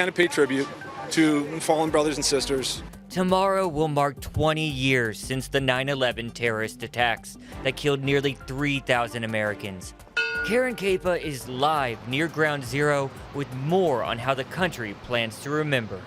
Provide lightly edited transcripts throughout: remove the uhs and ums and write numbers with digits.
And to pay tribute to fallen brothers and sisters. Tomorrow will mark 20 years since the 9/11 terrorist attacks that killed nearly 3,000 Americans. Karen Caifa is live near Ground Zero with more on how the country plans to remember.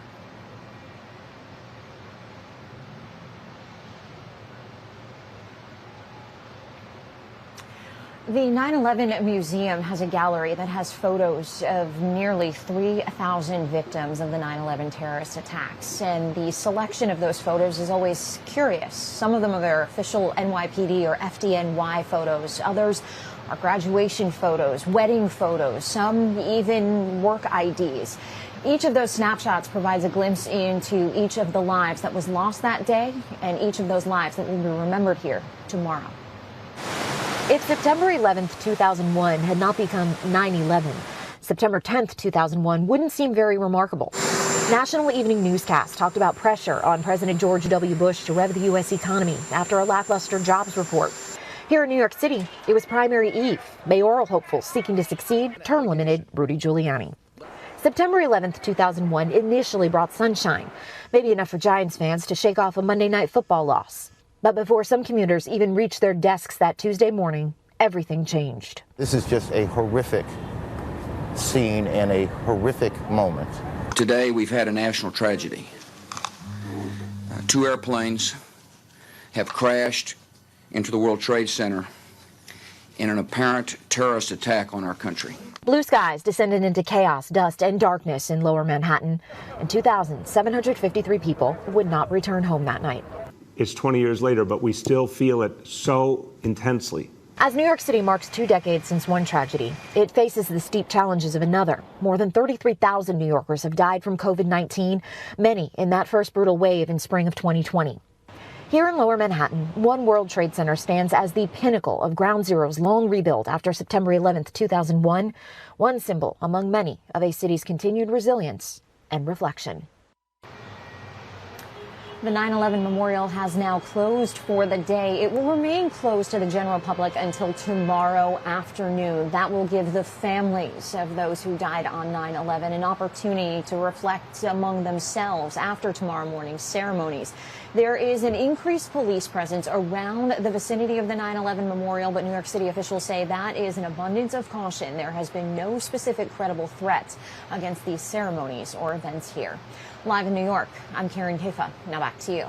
The 9/11 Museum has a gallery that has photos of nearly 3,000 victims of the 9/11 terrorist attacks. And the selection of those photos is always curious. Some of them are their official NYPD or FDNY photos. Others are graduation photos, wedding photos, some even work IDs. Each of those snapshots provides a glimpse into each of the lives that was lost that day and each of those lives that will be remembered here tomorrow. If September 11th, 2001 had not become 9/11, September 10th, 2001 wouldn't seem very remarkable. National Evening Newscast talked about pressure on President George W. Bush to rev the U.S. economy after a lackluster jobs report. Here in New York City, it was primary eve. Mayoral hopefuls seeking to succeed, term-limited Rudy Giuliani. September 11th, 2001 initially brought sunshine, maybe enough for Giants fans to shake off a Monday Night Football loss. But before some commuters even reached their desks that Tuesday morning, everything changed. This is just a horrific scene and a horrific moment. Today we've had a national tragedy. Two airplanes have crashed into the World Trade Center in an apparent terrorist attack on our country. Blue skies descended into chaos, dust, and darkness in lower Manhattan, and 2,753 people would not return home that night. It's 20 years later, but we still feel it so intensely. As New York City marks 2 decades since one tragedy, it faces the steep challenges of another. More than 33,000 New Yorkers have died from COVID-19, many in that first brutal wave in spring of 2020. Here in lower Manhattan, One World Trade Center stands as the pinnacle of Ground Zero's long rebuild after September 11th, 2001, one symbol among many of a city's continued resilience and reflection. The 9/11 memorial has now closed for the day. It will remain closed to the general public until tomorrow afternoon. That will give the families of those who died on 9/11 an opportunity to reflect among themselves after tomorrow morning's ceremonies. There is an increased police presence around the vicinity of the 9/11 memorial, but New York City officials say that is an abundance of caution. There has been no specific credible threat against these ceremonies or events here. Live in New York, I'm Karen Caifa. Now back to you.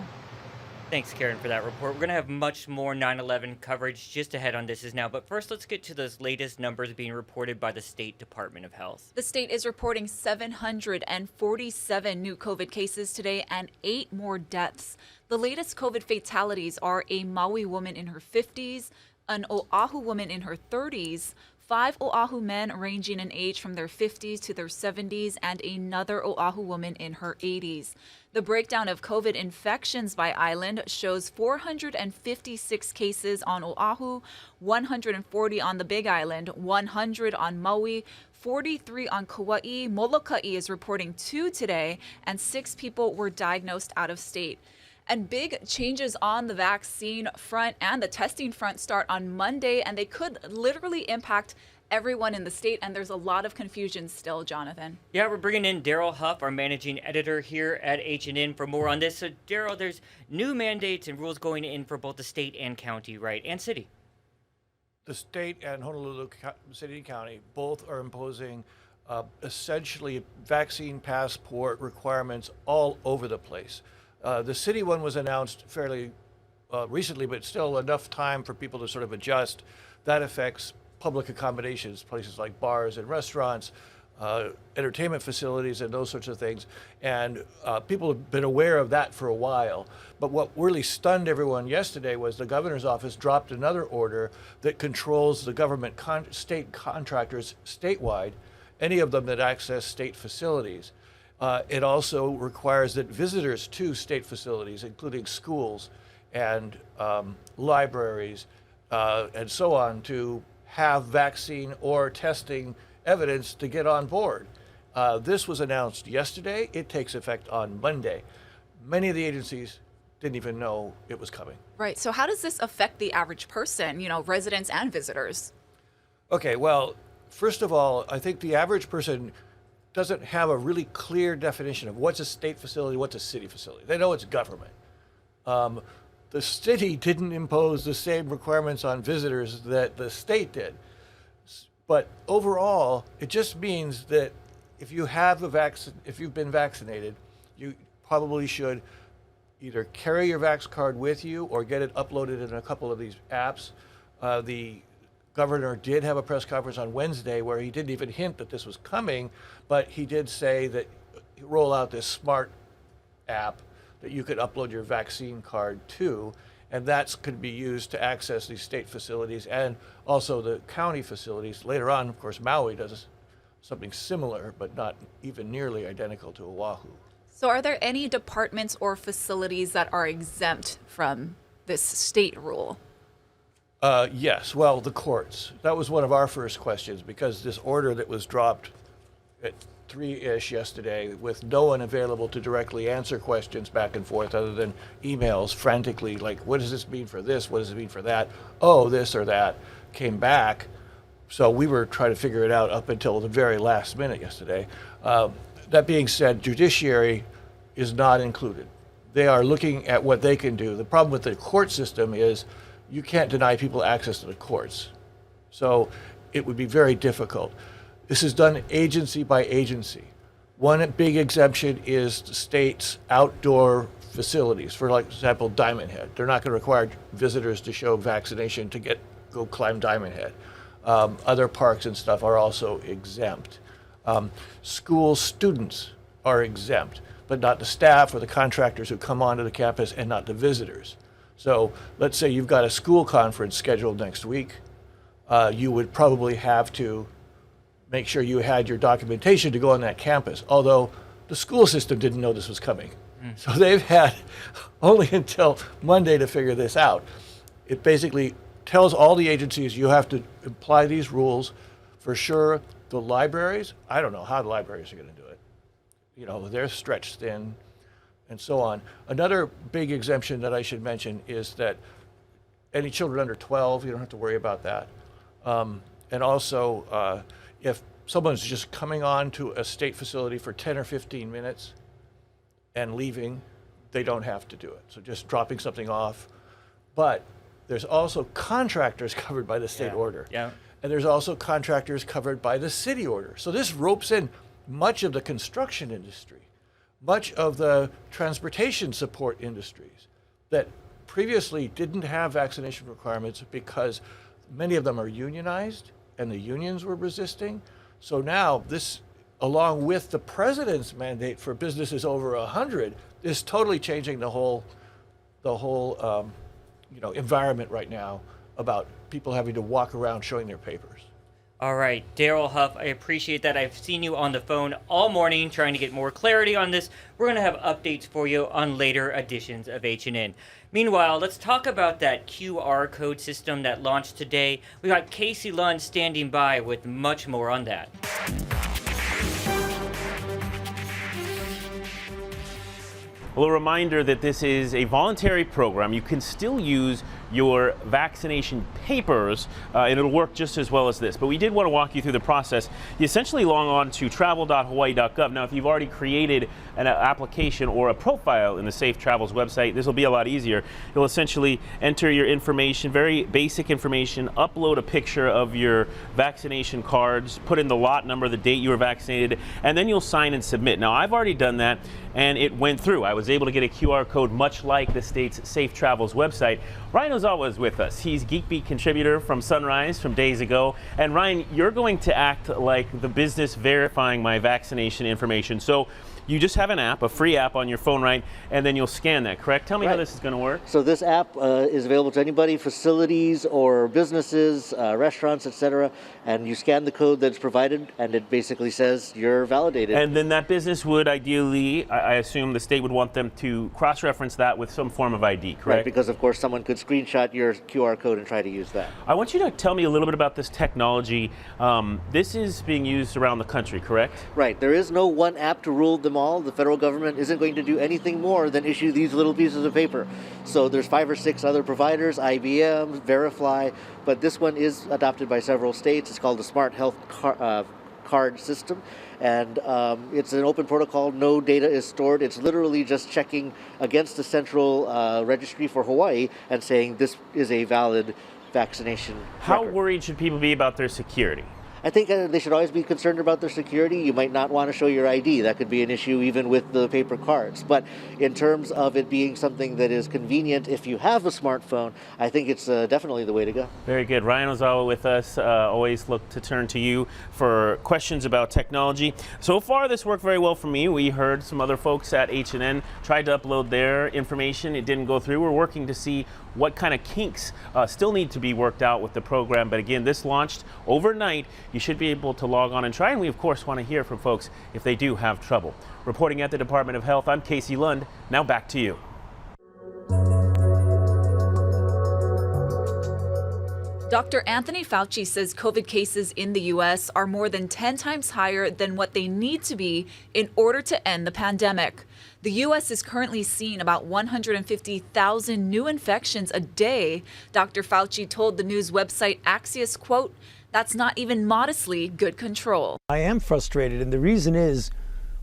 Thanks, Karen, for that report. We're going to have much more 9/11 coverage just ahead on This Is Now. But first, let's get to those latest numbers being reported by the State Department of Health. The state is reporting 747 new COVID cases today and 8 more deaths. The latest COVID fatalities are a Maui woman in her 50s, an Oahu woman in her 30s, 5 Oahu men ranging in age from their 50s to their 70s, and another Oahu woman in her 80s. The breakdown of COVID infections by island shows 456 cases on Oahu, 140 on the Big Island, 100 on Maui, 43 on Kauai. Molokai is reporting 2 today, and 6 people were diagnosed out of state. And big changes on the vaccine front and the testing front start on Monday, and they could literally impact everyone in the state. And there's a lot of confusion still, Jonathan. Yeah, we're bringing in Daryl Huff, our managing editor here at H&N, for more on this. So, Daryl, there's new mandates and rules going in for both the state and county, right, and city. The state and Honolulu City and County both are imposing essentially vaccine passport requirements all over the place. The city one was announced fairly recently, but still enough time for people to sort of adjust. That affects public accommodations, places like bars and restaurants, entertainment facilities, and those sorts of things. And people have been aware of that for a while. But what really stunned everyone yesterday was the governor's office dropped another order that controls the government state contractors statewide, any of them that access state facilities. It also requires that visitors to state facilities, including schools and libraries and so on, to have vaccine or testing evidence to get on board. This was announced yesterday. It takes effect on Monday. Many of the agencies didn't even know it was coming. Right. So how does this affect the average person, residents and visitors? Okay, well, first of all, I think the average person doesn't have a really clear definition of what's a state facility, what's a city facility. They know it's government. The city didn't impose the same requirements on visitors that the state did. But overall, it just means that if you have if you've been vaccinated, you probably should either carry your Vax card with you or get it uploaded in a couple of these apps. The governor did have a press conference on Wednesday where he didn't even hint that this was coming, but he did say that he'd roll out this smart app that you could upload your vaccine card to, and that could be used to access these state facilities and also the county facilities. Later on, of course, Maui does something similar, but not even nearly identical to Oahu. So are there any departments or facilities that are exempt from this state rule? Yes, well, the courts. That was one of our first questions because this order that was dropped at 3-ish yesterday with no one available to directly answer questions back and forth other than emails frantically like, what does this mean for this? What does it mean for that? Oh, this or that came back. So we were trying to figure it out up until the very last minute yesterday. That being said, judiciary is not included. They are looking at what they can do. The problem with the court system is you can't deny people access to the courts. So it would be very difficult. This is done agency by agency. One big exemption is the state's outdoor facilities. For like example, Diamond Head. They're not going to require visitors to show vaccination to go climb Diamond Head. Other parks and stuff are also exempt. School students are exempt, but not the staff or the contractors who come onto the campus and not the visitors. So let's say you've got a school conference scheduled next week. You would probably have to make sure you had your documentation to go on that campus, although the school system didn't know this was coming. So they've had only until Monday to figure this out. It basically tells all the agencies you have to apply these rules. For sure, the libraries, I don't know how the libraries are going to do it. You know, they're stretched thin and so on. Another big exemption that I should mention is that any children under 12, you don't have to worry about that. And also, if someone's just coming on to a state facility for 10 or 15 minutes and leaving, they don't have to do it. So just dropping something off. But there's also contractors covered by the state order. Yeah. And there's also contractors covered by the city order. So this ropes in much of the construction industry, much of the transportation support industries that previously didn't have vaccination requirements because many of them are unionized and the unions were resisting. So now this, along with the president's mandate for businesses over 100, is totally changing the whole environment right now about people having to walk around showing their papers. All right, Daryl Huff, I appreciate that. I've seen you on the phone all morning trying to get more clarity on this. We're going to have updates for you on later editions of H&N. Meanwhile, let's talk about that QR code system that launched today. We got Casey Lund standing by with much more on that. Well, a reminder that this is a voluntary program. You can still use your vaccination papers, and it'll work just as well as this. But we did want to walk you through the process. You essentially log on to travel.hawaii.gov. Now, if you've already created an application or a profile in the Safe Travels website, this will be a lot easier. You'll essentially enter your information, very basic information, upload a picture of your vaccination cards, put in the lot number, the date you were vaccinated, and then you'll sign and submit. Now, I've already done that, and it went through. I was able to get a QR code much like the state's Safe Travels website. Ryan Ozawa is with us. He's Geek Beat contributor from Sunrise from days ago. And Ryan, you're going to act like the business verifying my vaccination information. So you just have an app, a free app on your phone, right? And then you'll scan that, correct? Tell me how this is going to work. So this app is available to anybody, facilities or businesses, restaurants, etc. And you scan the code that's provided, and it basically says you're validated. And then that business would ideally, I assume the state would want them to cross-reference that with some form of ID, correct? Right, because of course someone could screenshot your QR code and try to use that. I want you to tell me a little bit about this technology. This is being used around the country, correct? Right, there is no one app to rule them all. The federal government isn't going to do anything more than issue these little pieces of paper. So there's 5 or 6 other providers, IBM, Verifly, but this one is adopted by several states. It's called the Smart Health card system, and it's an open protocol. No data is stored. It's literally just checking against the central registry for Hawaii and saying this is a valid vaccination How record. worried should people be about their security? I think they should always be concerned about their security. You might not want to show your ID. That could be an issue even with the paper cards. But in terms of it being something that is convenient if you have a smartphone, I think it's definitely the way to go. Very good. Ryan Ozawa with us. Always look to turn to you for questions about technology. So far, this worked very well for me. We heard some other folks at H&N tried to upload their information. It didn't go through. We're working to see what kind of kinks still need to be worked out with the program. But again, this launched overnight. You should be able to log on and try. And we, of course, want to hear from folks if they do have trouble. Reporting at the Department of Health, I'm Casey Lund. Now back to you. Dr. Anthony Fauci says COVID cases in the U.S. are more than 10 times higher than what they need to be in order to end the pandemic. The U.S. is currently seeing about 150,000 new infections a day. Dr. Fauci told the news website Axios, quote, "That's not even modestly good control." I am frustrated, and the reason is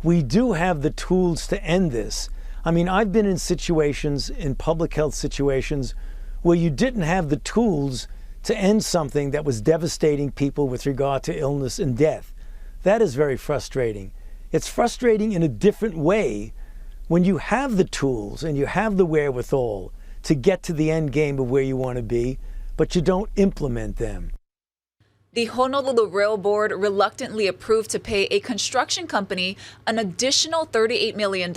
we do have the tools to end this. I mean, I've been in situations, in public health situations, where you didn't have the tools to end something that was devastating people with regard to illness and death. That is very frustrating. It's frustrating in a different way when you have the tools and you have the wherewithal to get to the end game of where you want to be, but you don't implement them. The Honolulu Rail Board reluctantly approved to pay a construction company an additional $38 million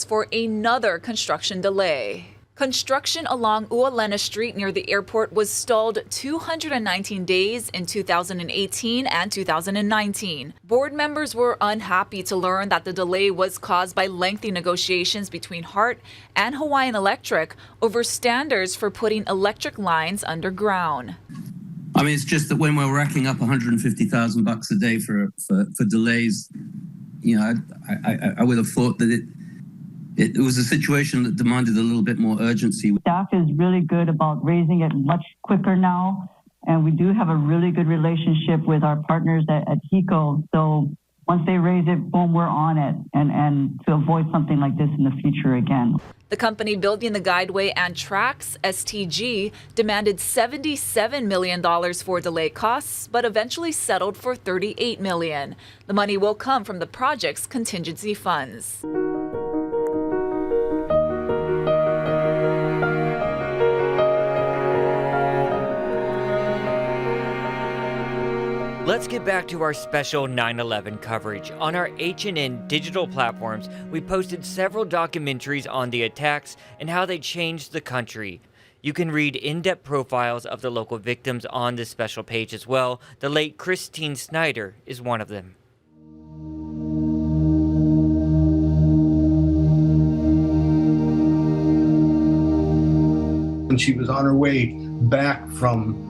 for another construction delay. Construction along Uolena Street near the airport was stalled 219 days in 2018 and 2019. Board members were unhappy to learn that the delay was caused by lengthy negotiations between HART and Hawaiian Electric over standards for putting electric lines underground. I mean, it's just that when we're racking up $150,000 a day for delays, you know, I would have thought that it was a situation that demanded a little bit more urgency. Staff is really good about raising it much quicker now, and we do have a really good relationship with our partners at HECO. So once they raise it, boom, we're on it, and to avoid something like this in the future again. The company building the guideway and tracks, STG, demanded $77 million for delay costs, but eventually settled for $38 million. The money will come from the project's contingency funds. Let's get back to our special 9/11 coverage. On our H&N digital platforms, we posted several documentaries on the attacks and how they changed the country. You can read in-depth profiles of the local victims on this special page as well. The late Christine Snyder is one of them. When she was on her way back from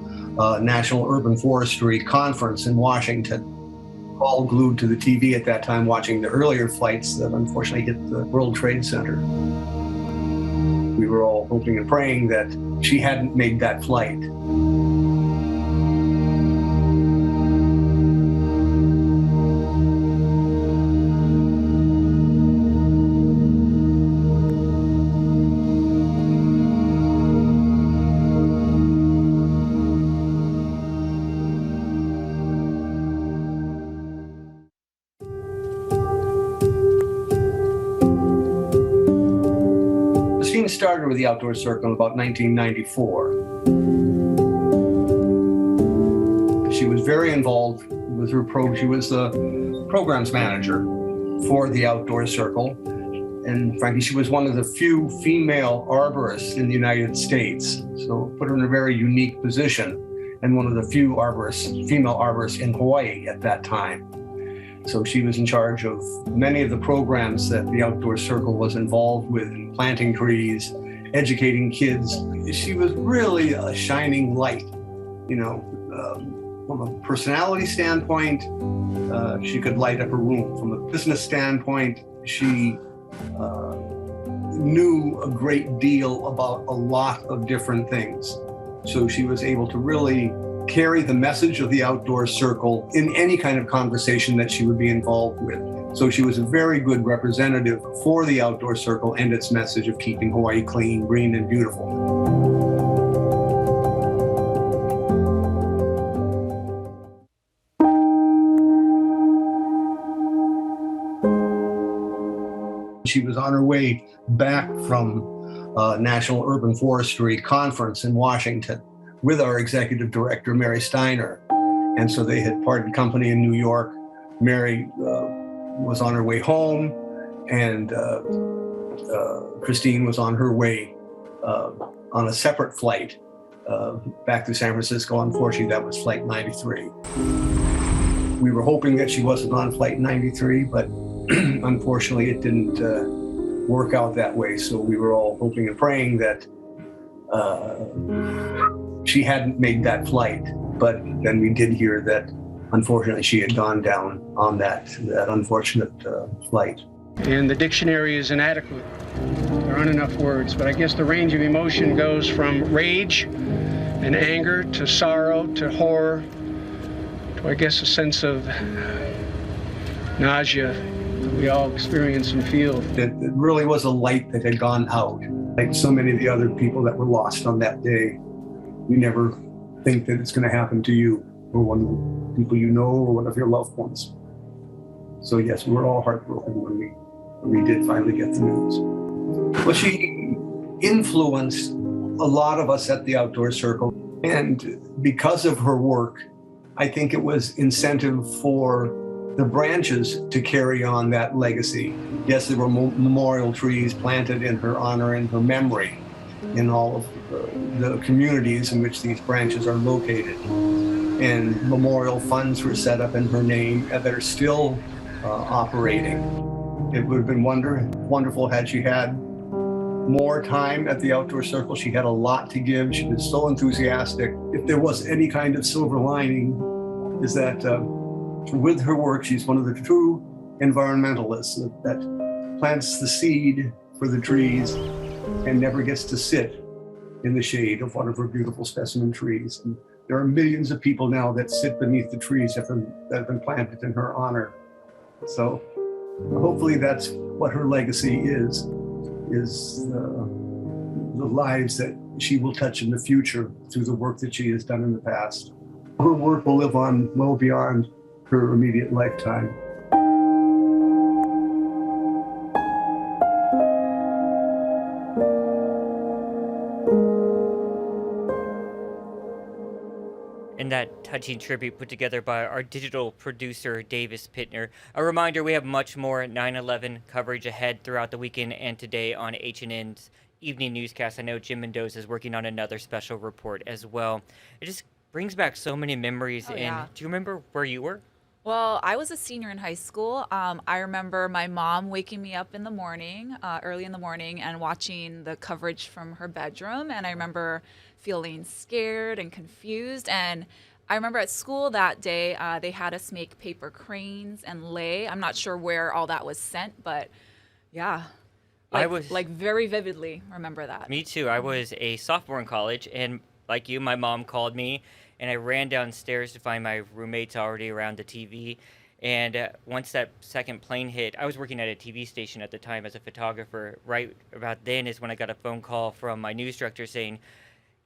National Urban Forestry Conference in Washington, all glued to the TV at that time, watching the earlier flights that unfortunately hit the World Trade Center. We were all hoping and praying that she hadn't made that flight. Started with the Outdoor Circle in about 1994. She was very involved with her she was the programs manager for the Outdoor Circle. And frankly, she was one of the few female arborists in the United States. So put her in a very unique position, and one of the few female arborists in Hawaii at that time. So she was in charge of many of the programs that the Outdoor Circle was involved with, planting trees, educating kids. She was really a shining light, you know, from a personality standpoint, she could light up a room. From a business standpoint, she knew a great deal about a lot of different things. So she was able to really carry the message of the outdoor circle in any kind of conversation that she would be involved with. So she was a very good representative for the outdoor circle and its message of keeping Hawaii clean, green, and beautiful. She was on her way back from National Urban Forestry Conference in Washington with our executive director, Mary Snyder. And so they had parted company in New York. Mary was on her way home, and Christine was on her way on a separate flight back to San Francisco. Unfortunately, that was Flight 93. We were hoping that she wasn't on Flight 93, but unfortunately, it didn't work out that way. So we were all hoping and praying that she hadn't made that flight. But then we did hear that, unfortunately, she had gone down on that unfortunate flight. And the dictionary is inadequate. There aren't enough words, but I guess the range of emotion goes from rage and anger to sorrow to horror to, I guess, a sense of nausea that we all experience and feel. It really was a light that had gone out. Like so many of the other people that were lost on that day, you never think that it's going to happen to you or one of the people you know or one of your loved ones. So yes, we were all heartbroken when we did finally get the news. Well, she influenced a lot of us at the Outdoor Circle, and because of her work, I think it was incentive for the branches to carry on that legacy. Yes, there were memorial trees planted in her honor and her memory in all of the communities in which these branches are located. And memorial funds were set up in her name that are still operating. It would have been wonderful had she had more time at the Outdoor Circle. She had a lot to give. She was so enthusiastic. If there was any kind of silver lining, is that with her work, she's one of the true environmentalists that plants the seed for the trees and never gets to sit in the shade of one of her beautiful specimen trees. And there are millions of people now that sit beneath the trees that have been planted in her honor. So hopefully that's what her legacy is the lives that she will touch in the future through the work that she has done in the past. Her work will live on well beyond her immediate lifetime. And that touching tribute put together by our digital producer, Davis Pittner. A reminder, we have much more 9/11 coverage ahead throughout the weekend and today on H&N's evening newscast. I know Jim Mendoza is working on another special report as well. It just brings back so many memories. Do you remember where you were? Well, I was a senior in high school. I remember my mom waking me up in the morning, early in the morning, and watching the coverage from her bedroom. And I remember feeling scared and confused. And I remember at school that day, they had us make paper cranes and lay. I'm not sure where all that was sent, but yeah. I was very vividly remember that. Me too. I was a sophomore in college, and like you, my mom called me, and I ran downstairs to find my roommates already around the TV. And once that second plane hit, I was working at a TV station at the time as a photographer. Right about then is when I got a phone call from my news director saying,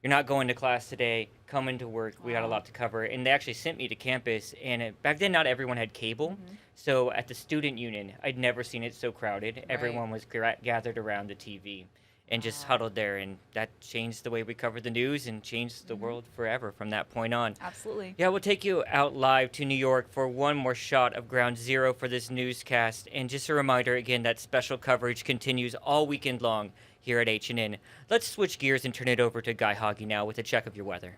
"You're not going to class today. Come into work. We got a lot to cover." And they actually sent me to campus. And back then, not everyone had cable. Mm-hmm. So at the student union, I'd never seen it so crowded. Right. Everyone was gathered around the TV and just huddled there. And that changed the way we covered the news and changed the world forever from that point on. Absolutely. Yeah, we'll take you out live to New York for one more shot of Ground Zero for this newscast. And just a reminder, again, that special coverage continues all weekend long here at H&N. Let's switch gears and turn it over to Guy Hoggy now with a check of your weather.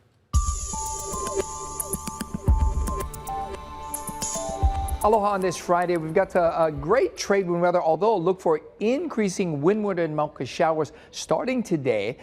Aloha on this Friday. We've got a great trade wind weather, although look for increasing windward and Mauka showers starting today,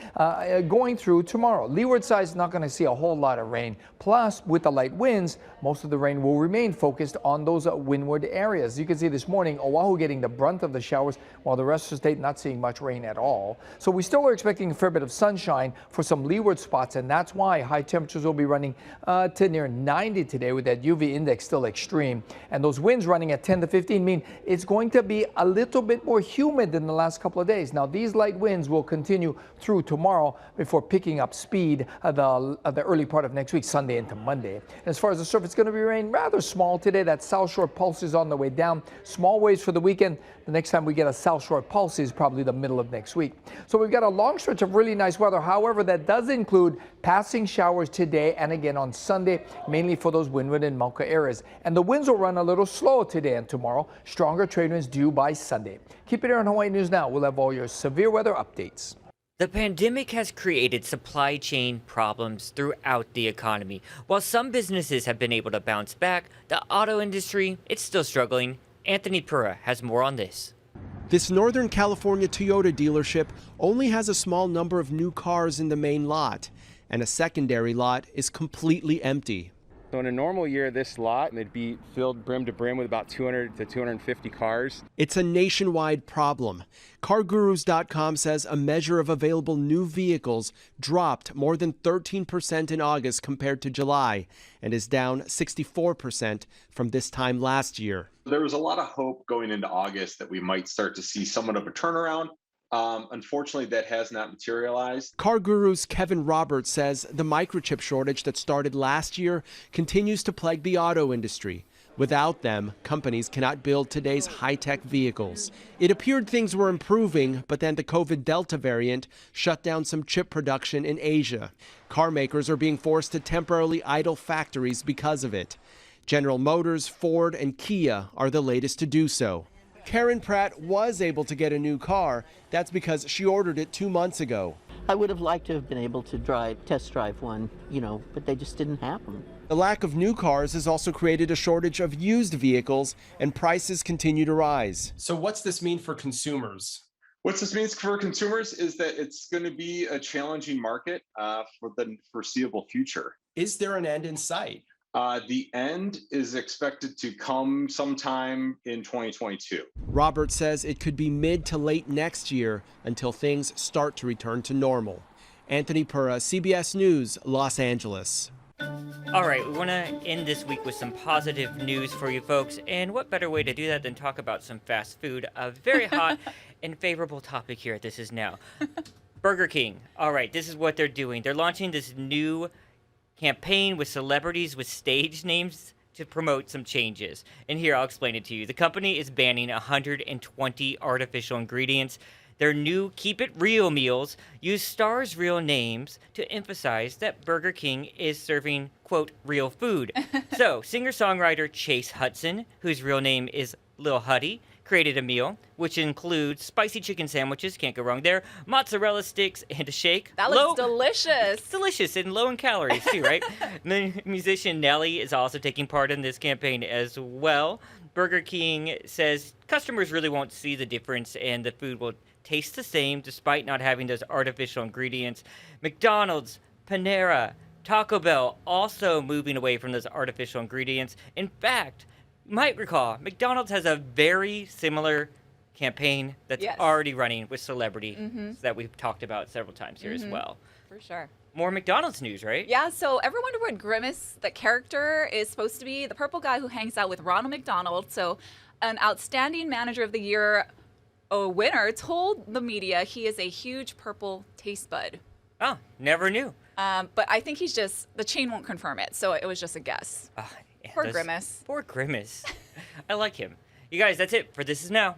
going through tomorrow. Leeward side is not going to see a whole lot of rain. Plus, with the light winds, most of the rain will remain focused on those windward areas. You can see this morning, Oahu getting the brunt of the showers, while the rest of the state not seeing much rain at all. So we still are expecting a fair bit of sunshine for some leeward spots, and that's why high temperatures will be running to near 90 today with that UV index still extreme. And those winds running at 10 to 15 mean it's going to be a little bit more humid than the last couple of days. Now, these light winds will continue through tomorrow before picking up speed the early part of next week, Sunday into Monday. As far as the surface, it's going to be rain rather small today. That South Shore pulse is on the way down. Small waves for the weekend. The next time we get a South Shore pulse is probably the middle of next week. So we've got a long stretch of really nice weather. However, that does include passing showers today and again on Sunday, mainly for those windward and Mauka areas. And the winds will run a little slow today and tomorrow. Stronger trade winds due by Sunday. Keep it here on Hawaii News Now. We'll have all your severe weather updates. The pandemic has created supply chain problems throughout the economy. While some businesses have been able to bounce back, the auto industry, it's still struggling. Anthony Pura has more on this. This Northern California Toyota dealership only has a small number of new cars in the main lot, and a secondary lot is completely empty. So in a normal year, this lot, it'd be filled brim to brim with about 200 to 250 cars. It's a nationwide problem. CarGurus.com says a measure of available new vehicles dropped more than 13% in August compared to July and is down 64% from this time last year. There was a lot of hope going into August that we might start to see somewhat of a turnaround. Unfortunately, that has not materialized. CarGurus' Kevin Roberts says the microchip shortage that started last year continues to plague the auto industry. Without them, companies cannot build today's high-tech vehicles. It appeared things were improving, but then the COVID Delta variant shut down some chip production in Asia. Car makers are being forced to temporarily idle factories because of it. General Motors, Ford, and Kia are the latest to do so. Karen Pratt was able to get a new car. That's because she ordered it 2 months ago. I would have liked to have been able to test drive one, but they just didn't have them. The lack of new cars has also created a shortage of used vehicles, and prices continue to rise. So what's this mean for consumers? What this means for consumers is that it's going to be a challenging market for the foreseeable future. Is there an end in sight? The end is expected to come sometime in 2022. Robert says it could be mid to late next year until things start to return to normal. Anthony Pura, CBS News, Los Angeles. All right, we want to end this week with some positive news for you folks. And what better way to do that than talk about some fast food? A very hot and favorable topic here at This Is Now. Burger King. All right, this is what they're doing. They're launching this new campaign with celebrities with stage names to promote some changes. And here, I'll explain it to you. The company is banning 120 artificial ingredients. Their new Keep It Real meals use stars' real names to emphasize that Burger King is serving, quote, real food. So, singer-songwriter Chase Hudson, whose real name is Lil Huddy, created a meal, which includes spicy chicken sandwiches, can't go wrong there, mozzarella sticks, and a shake. That looks delicious. It's delicious and low in calories, too, right? Musician Nelly is also taking part in this campaign as well. Burger King says customers really won't see the difference and the food will taste the same despite not having those artificial ingredients. McDonald's, Panera, Taco Bell also moving away from those artificial ingredients. In fact, you might recall, McDonald's has a very similar campaign that's already running with celebrities that we've talked about several times here as well. For sure. More McDonald's news, right? Yeah, so everyone wondered what Grimace, the character, is supposed to be. The purple guy who hangs out with Ronald McDonald. So an Outstanding Manager of the Year winner told the media he is a huge purple taste bud. Oh, never knew. But I think he's just, the chain won't confirm it. So it was just a guess. Poor Grimace. Poor Grimace. I like him. You guys, that's it for This Is Now.